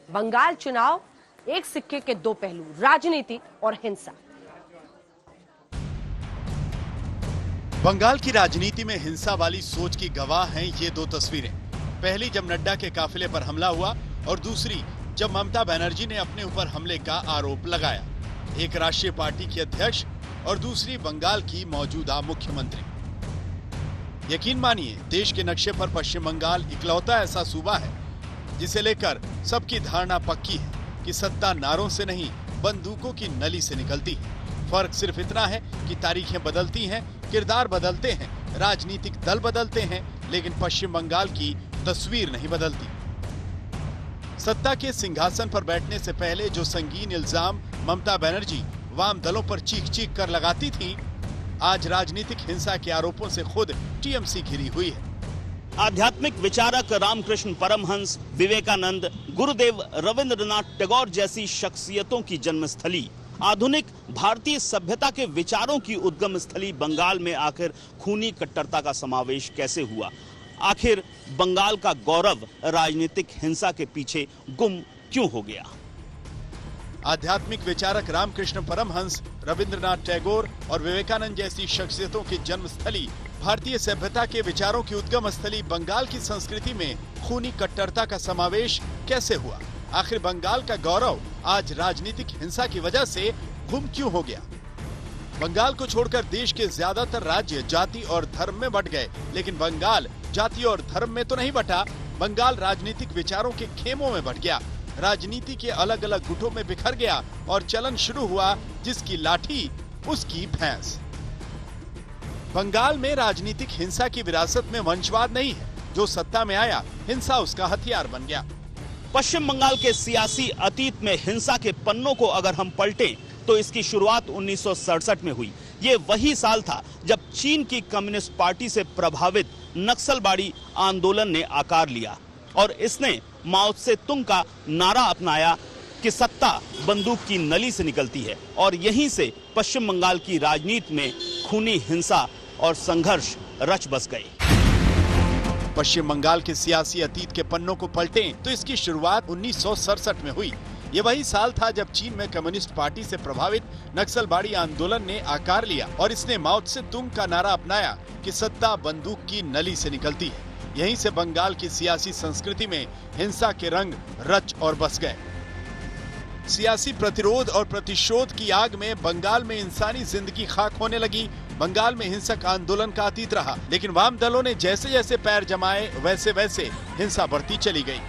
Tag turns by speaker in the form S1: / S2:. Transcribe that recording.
S1: बंगाल चुनाव एक सिक्के के दो पहलू, राजनीति और हिंसा।
S2: बंगाल की राजनीति में हिंसा वाली सोच की गवाह हैं ये दो तस्वीरें। पहली जब नड्डा के काफिले पर हमला हुआ और दूसरी जब ममता बनर्जी ने अपने ऊपर हमले का आरोप लगाया। एक राष्ट्रीय पार्टी की अध्यक्ष और दूसरी बंगाल की मौजूदा मुख्यमंत्री। यकीन मानिए, देश के नक्शे पर पश्चिम बंगाल इकलौता ऐसा सूबा है जिसे लेकर सबकी धारणा पक्की है कि सत्ता नारों से नहीं, बंदूकों की नली से निकलती है। फर्क सिर्फ इतना है कि तारीखें बदलती हैं, किरदार बदलते हैं, राजनीतिक दल बदलते हैं, लेकिन पश्चिम बंगाल की तस्वीर नहीं बदलती। सत्ता के सिंहासन पर बैठने से पहले जो संगीन इल्जाम ममता बनर्जी वाम दलों पर चीख चीख कर लगाती थी, आज राजनीतिक हिंसा के आरोपों से खुद टीएमसी घिरी हुई है।
S3: आध्यात्मिक विचारक रामकृष्ण परमहंस, विवेकानंद, गुरुदेव रविंद्रनाथ टैगोर जैसी शख्सियतों की जन्मस्थली, आधुनिक भारतीय सभ्यता के विचारों की उद्गम स्थली बंगाल में आखिर खूनी कट्टरता का समावेश कैसे हुआ? आखिर बंगाल का गौरव राजनीतिक हिंसा के पीछे गुम क्यों हो गया?
S2: आध्यात्मिक विचारक रामकृष्ण परमहंस, रविंद्रनाथ टैगोर और विवेकानंद जैसी शख्सियतों की जन्मस्थली, भारतीय सभ्यता के विचारों की उद्गम स्थली बंगाल की संस्कृति में खूनी कट्टरता का समावेश कैसे हुआ? आखिर बंगाल का गौरव आज राजनीतिक हिंसा की वजह से गुम क्यों हो गया? बंगाल को छोड़कर देश के ज्यादातर राज्य जाति और धर्म में बंट गए, लेकिन बंगाल जाति और धर्म में तो नहीं बटा। बंगाल राजनीतिक विचारों के खेमों में बंट गया, राजनीति के अलग अलग गुटों में बिखर गया और चलन शुरू हुआ, जिसकी लाठी उसकी भैंस। बंगाल में राजनीतिक हिंसा की विरासत में वंशवाद नहीं है। जो सत्ता में आया, हिंसा उसका हथियार बन गया।
S3: पश्चिम बंगाल के सियासी अतीत में हिंसा के पन्नों को अगर हम पलटें तो इसकी शुरुआत 1967 में हुई। ये वही साल था जब चीन की कम्युनिस्ट पार्टी से प्रभावित नक्सलबाड़ी आंदोलन ने आकार लिया और इसने माओ त्से तुंग का नारा अपनाया कि सत्ता बंदूक की नली से निकलती है, और यहीं से पश्चिम बंगाल की राजनीति में खूनी हिंसा और संघर्ष रच बस गए।
S2: पश्चिम बंगाल के सियासी अतीत के पन्नों को पलटें तो इसकी शुरुआत 1967 में हुई। ये वही साल था जब चीन में कम्युनिस्ट पार्टी से प्रभावित नक्सलबाड़ी आंदोलन ने आकार लिया और इसने माओ त्से तुंग का नारा अपनाया कि सत्ता बंदूक की नली से निकलती है। यहीं से बंगाल की सियासी संस्कृति में हिंसा के रंग रच और बस गए। सियासी प्रतिरोध और प्रतिशोध की आग में बंगाल में इंसानी जिंदगी खाक होने लगी। बंगाल में हिंसक आंदोलन का अतीत रहा, लेकिन वाम दलों ने जैसे जैसे पैर जमाए वैसे वैसे हिंसा बढ़ती चली गई।